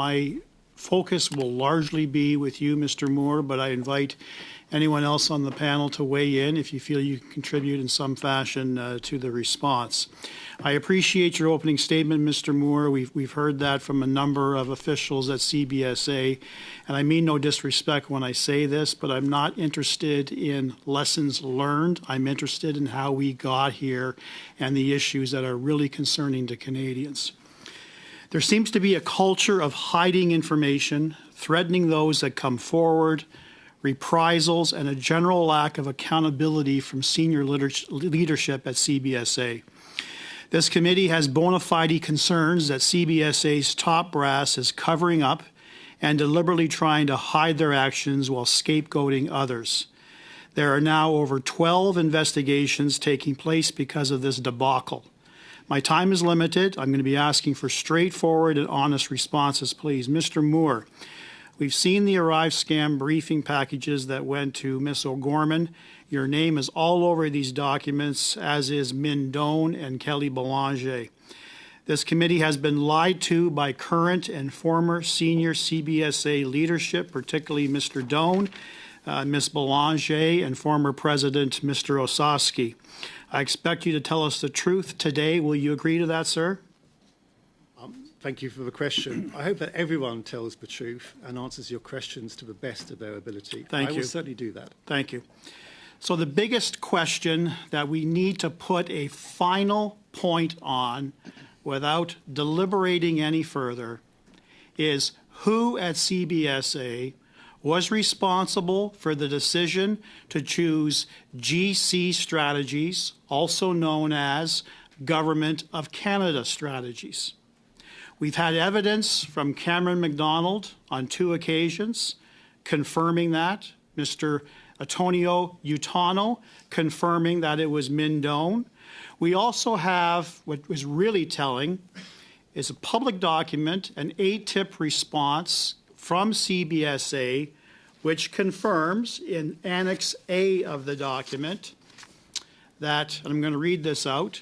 My focus will largely be with you, Mr. Moore, but I invite anyone else on the panel to weigh in if you feel you can contribute in some fashion to the response. I appreciate your opening statement, Mr. Moore. We've heard that from a number of officials at CBSA, and I mean no disrespect when I say this, but I'm not interested in lessons learned. I'm interested in how we got here and the issues that are really concerning to Canadians. There seems to be a culture of hiding information, threatening those that come forward, reprisals, and a general lack of accountability from senior leadership at CBSA. This committee has bona fide concerns that CBSA's top brass is covering up and deliberately trying to hide their actions while scapegoating others. There are now over 12 investigations taking place because of this debacle. My time is limited. I'm going to be asking for straightforward and honest responses, please. Mr. Moore, we've seen the ArriveSCAM briefing packages that went to Ms. O'Gorman. Your name is all over these documents, as is Min Doan and Kelly Belanger. This committee has been lied to by current and former senior CBSA leadership, particularly Mr. Doan, Ms. Belanger, and former President Mr. Osowski. I expect you to tell us the truth today. Will you agree to that, sir? Thank you for the question. I hope that everyone tells the truth and answers your questions to the best of their ability. Thank you. I will certainly do that. Thank you. So the biggest question that we need to put a final point on without deliberating any further is who at CBSA was responsible for the decision to choose GC strategies, also known as Government of Canada strategies. We've had evidence from Cameron MacDonald on 2 occasions confirming that, Mr. Antonio Utano confirming that it was Min Doan. We also have what was really telling is a public document, an ATIP response from CBSA, which confirms in Annex A of the document that, and I'm going to read this out,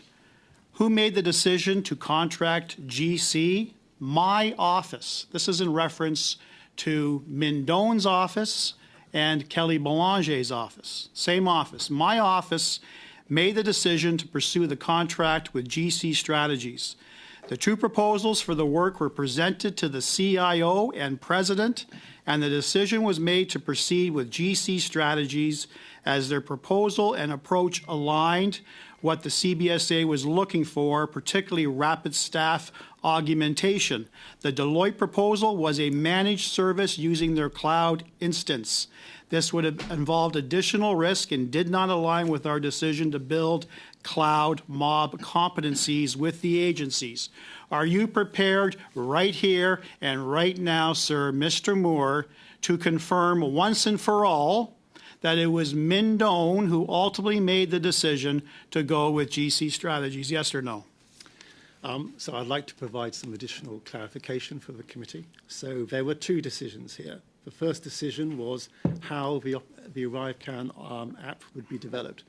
who made the decision to contract GC? My office. This is in reference to Min Doan's office and Kelly Belanger's office. Same office. My office made the decision to pursue the contract with GC Strategies. The 2 proposals for the work were presented to the CIO and President, and the decision was made to proceed with GC Strategies as their proposal and approach aligned what the CBSA was looking for, particularly rapid staff augmentation. The Deloitte proposal was a managed service using their cloud instance. This would have involved additional risk and did not align with our decision to build cloud mob competencies with the agencies. Are you prepared right here and right now, sir, Mr. Moore, to confirm once and for all that it was Min Doan who ultimately made the decision to go with GC Strategies? Yes or no? So I'd like to provide some additional clarification for the committee. So there were 2 decisions here. The first decision was how the ArriveCan app would be developed.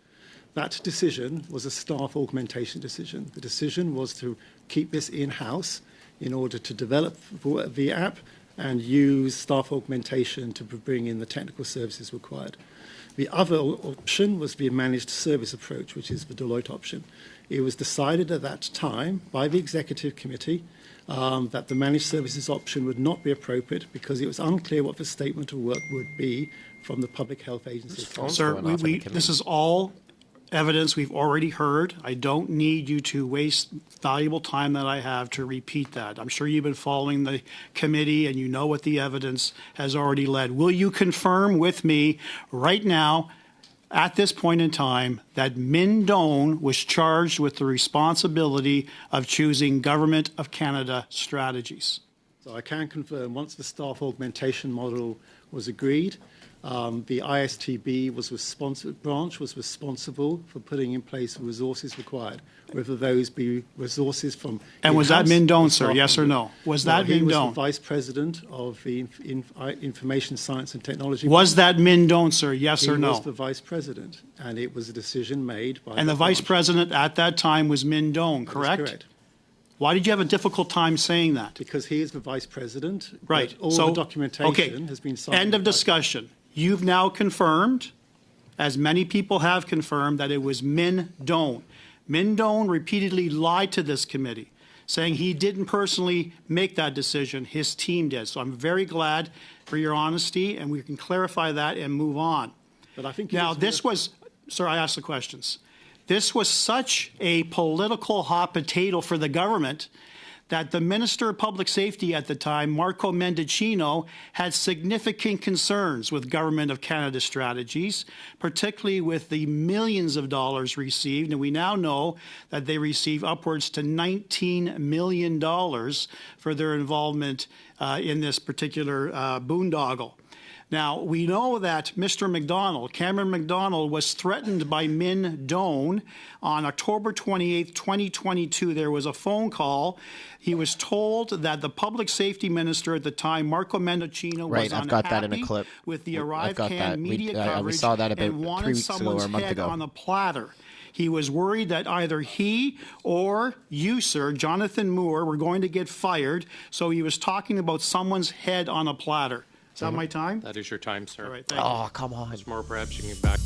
That decision was a staff augmentation decision. The decision was to keep this in-house in order to develop the app and use staff augmentation to bring in the technical services required. The other option was the managed service approach, which is the Deloitte option. It was decided at that time by the executive committee that the managed services option would not be appropriate because it was unclear what the statement of work would be from the public health agency. Sir, this is all evidence we've already heard. I don't need you to waste valuable time that I have to repeat that. I'm sure you've been following the committee and you know what the evidence has already led. Will you confirm with me right now, at this point in time, that Min Doan was charged with the responsibility of choosing Government of Canada strategies? So I can confirm once the staff augmentation model was agreed, the ISTB branch was responsible for putting in place the resources required, whether those be resources from... And was that Min Doan, sir, yes or no? Was that Min Doan? He was the Vice President of the Information Science and Technology. Was that Min Doan, sir, yes or no? He was the Vice President, and it was a decision made by... And the Vice President at that time was Min Doan, correct? That is correct. Why did you have a difficult time saying that? Because he is the vice president. but Right. All So- the documentation okay. has been signed. End of by- discussion. You've now confirmed, as many people have confirmed, that it was Min Doan. Min Doan repeatedly lied to this committee, saying he didn't personally make that decision, his team did. So I'm very glad for your honesty, and we can clarify that and move on. But I think Now, it's this was, sir, I asked the questions. This was such a political hot potato for the government that the Minister of Public Safety at the time, Marco Mendicino, had significant concerns with Government of Canada strategies, particularly with the millions of dollars received. And we now know that they received upwards to $19 million for their involvement in this particular boondoggle. Now, we know that Mr. McDonald, Cameron McDonald, was threatened by Min Doan on October 28, 2022. There was a phone call. He was told that the public safety minister at the time, Marco Mendicino, Right, was I've got that in a unhappy clip. with the I've got that. ArriveCan media We coverage saw that about and 3 wanted weeks ago someone's or a month head ago. on a platter. He was worried that either he or you, sir, Jonathan Moor, were going to get fired, so he was talking about someone's head on a platter. Is that my time? That is your time, sir. All right, thank you. Oh, come on. More, perhaps you can get back.